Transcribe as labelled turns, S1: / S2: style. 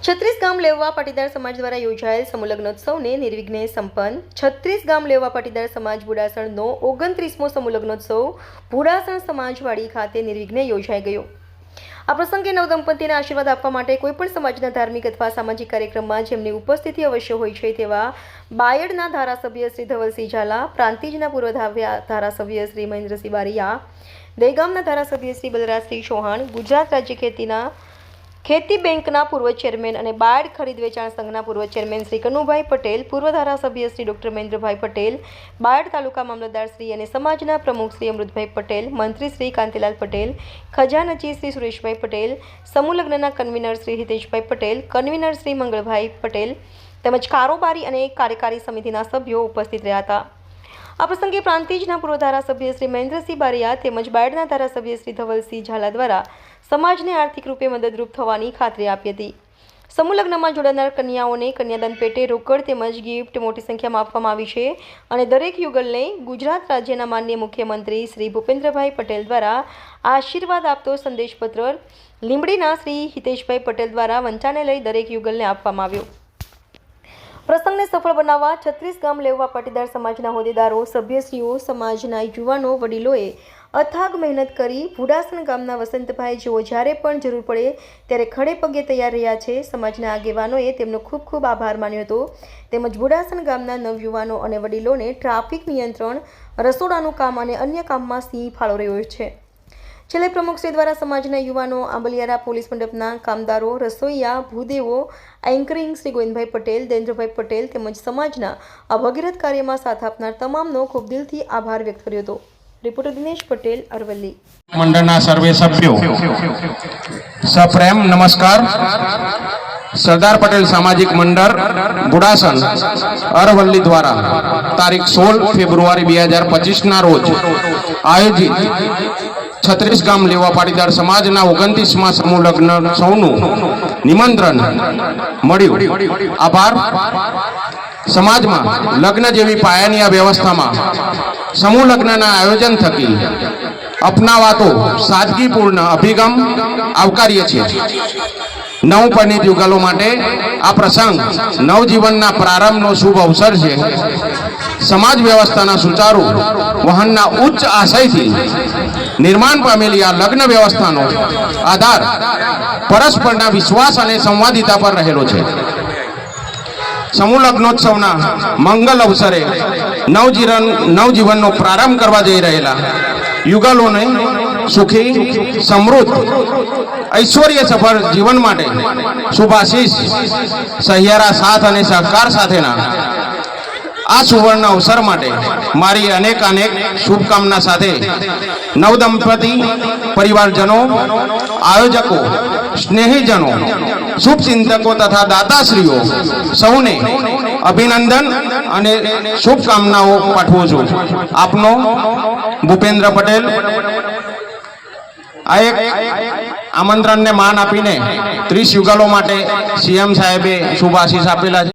S1: 36 ગામ લેવા પાટીદાર સમાજ દ્વારા યોજાયેલ સમૂહ લગ્નોત્સવને નિર્વિઘ્ને સંપન્ન। 36 ગામ લેવા પાટીદાર સમાજ બુડાસણનો 29મો સમૂહ લગ્નોત્સવ બુડાસણ સમાજવાડી ખાતે નિર્વિઘ્ને યોજાઈ ગયો। આ પ્રસંગે નવદંપતીને આશીર્વાદ આપવા માટે કોઈપણ સમાજના ધાર્મિક અથવા સામાજિક કાર્યક્રમમાં જેમની ઉપસ્થિતિ અવશ્ય હોય છે તેવા બાયડના ધારાસભ્ય શ્રી ધવલસિંહ ઝાલા, પ્રાંતિજના પૂર્વ ધારાસભ્ય શ્રી મહેન્દ્રસિંહ બારિયા, દહેગામના ધારાસભ્ય શ્રી બલરાજસિંહ ચૌહાણ, ગુજરાત રાજ્ય ખેતી બેંકના પૂર્વ ચેરમેન અને બાયડ ખરીદ વેચાણ સંઘના પૂર્વ ચેરમેન શ્રી કનુભાઈ પટેલ, પૂર્વ ધારાસભ્ય શ્રી ડોક્ટર મહેન્દ્રભાઈ પટેલ, બાયડ તાલુકા મામલતદાર શ્રી અને સમાજના પ્રમુખ શ્રી અમૃતભાઈ પટેલ, મંત્રી શ્રી કાંતિલાલ પટેલ, ખજાનચી શ્રી સુરેશભાઈ પટેલ, સમૂહ લગ્નના કન્વીનર શ્રી હિતેશભાઈ પટેલ, કન્વીનર શ્રી મંગળભાઈ પટેલ તેમજ કારોબારી અને કાર્યકારી સમિતિના સભ્યો ઉપસ્થિત રહ્યા હતા। આ પ્રસંગે પ્રાંતિજના પૂર્વ ધારાસભ્ય શ્રી મહેન્દ્રસિંહ બારિયા તેમજ બાયડના ધારાસભ્ય શ્રી ધવલસિંહ ઝાલા દ્વારા સમાજને આર્થિક રૂપે મદદરૂપ થવાની ખાતરી આપી હતી। સમૂહ લગ્નમાં જોડાનાર કન્યાઓને કન્યાદાન પેટે રોકડ તેમજ ગિફ્ટ મોટી સંખ્યામાં આપવામાં આવી છે અને દરેક યુગલને ગુજરાત રાજ્યના માનનીય મુખ્યમંત્રી શ્રી ભૂપેન્દ્રભાઈ પટેલ દ્વારા આશીર્વાદ આપતો સંદેશપત્ર લીંબડીના શ્રી હિતેશભાઈ પટેલ દ્વારા વંચાને લઈ દરેક યુગલને આપવામાં આવ્યો। પ્રસંગને સફળ બનાવવા 36 ગામ લેવા પાટીદાર સમાજના હોદ્દેદારો, સભ્યશ્રીઓ, સમાજના યુવાનો, વડીલોએ અથાગ મહેનત કરી બુડાસણ ગામના વસંતભાઈ જેઓ જ્યારે પણ જરૂર પડે ત્યારે ખડે પગે તૈયાર રહ્યા છે। સમાજના આગેવાનોએ તેમનો ખૂબ ખૂબ આભાર માન્યો હતો તેમજ બુડાસણ ગામના નવયુવાનો અને વડીલોને ટ્રાફિક નિયંત્રણ, રસોડાનું કામ અને અન્ય કામમાં સિંહ ફાળો રહ્યો છે। છેલ્લે પ્રમુખશ્રી દ્વારા સમાજના યુવાનો, આંબલિયારા પોલીસ મંડપના કામદારો, રસોઈયા, ભૂદેવો, એન્કરિંગ શ્રી ગોવિંદભાઈ પટેલ, દેન્દ્રભાઈ પટેલ તેમજ સમાજના આ ભગીરથ કાર્યમાં સાથ આપનાર તમામનો ખૂબ દિલથી આભાર વ્યક્ત કર્યો હતો। રિપોર્ટર દિનેશ પટેલ, અરવલ્લી।
S2: મંડળના સર્વે સભ્યો સપ્રેમ નમસ્કાર। સરદાર પટેલ સામાજિક મંડળ બુડાસણ અરવલ્લી દ્વારા તારીખ 16 ફેબ્રુઆરી 2025 ના રોજ આયોજિત 36 ગામ લેવા પાટીદાર સમાજના 29મા સમૂહ લગ્ન સૌનું નિમંત્રણ મળ્યું। આભાર। સમાજમાં લગ્ન જેવી પાયાની આ વ્યવસ્થામાં સમૂહ લગ્નના આયોજન થકી અપનાવાતો સાદગીપૂર્ણ અભિગમ આવકારીએ છીએ। નવપરિણીત યુગલો માટે આ પ્રસંગ નવજીવનના પ્રારંભનો શુભ અવસર છે। સમાજ વ્યવસ્થાના સુચારુ વહનના ઉચ્ચ આશયથી નિર્માણ પામેલી આ લગ્ન વ્યવસ્થાનો આધાર પરસ્પરના વિશ્વાસ અને સંવાદિતા પર રહેલો છે। સમૂહ લગ્નોત્સવના મંગલ અવસરે નવજીવનનો પ્રારંભ કરવા જઈ રહેલા યુગલોને સુખી, સમૃદ્ધ, ઐશ્વર્ય સફળ જીવન માટે શુભાશીષ, સહિયારા સાથ અને સહકાર સાથેના આ સુવર્ણ અવસર માટે મારી અનેક શુભકામના સાથે નવદંપતિ પરિવારજનો, આયોજકો, સ્નેહીજનો, શુભચિંતકો તથા દાતાશ્રીઓ સૌને અભિનંદન અને શુભકામનાઓ પાઠવું છું। આપનો ભૂપેન્દ્ર પટેલ। આ એક આમંત્રણને માન આપીને 30 યુગલો માટે સીએમ સાહેબે શુભાશીષ આપેલા છે।